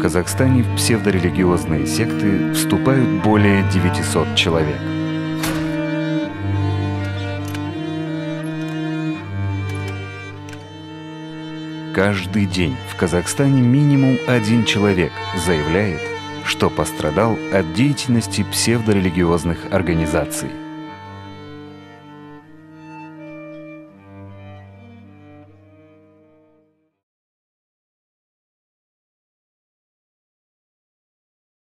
Казахстане в псевдорелигиозные секты вступают более 900 человек. Каждый день в Казахстане минимум один человек заявляет, что пострадал от деятельности псевдорелигиозных организаций.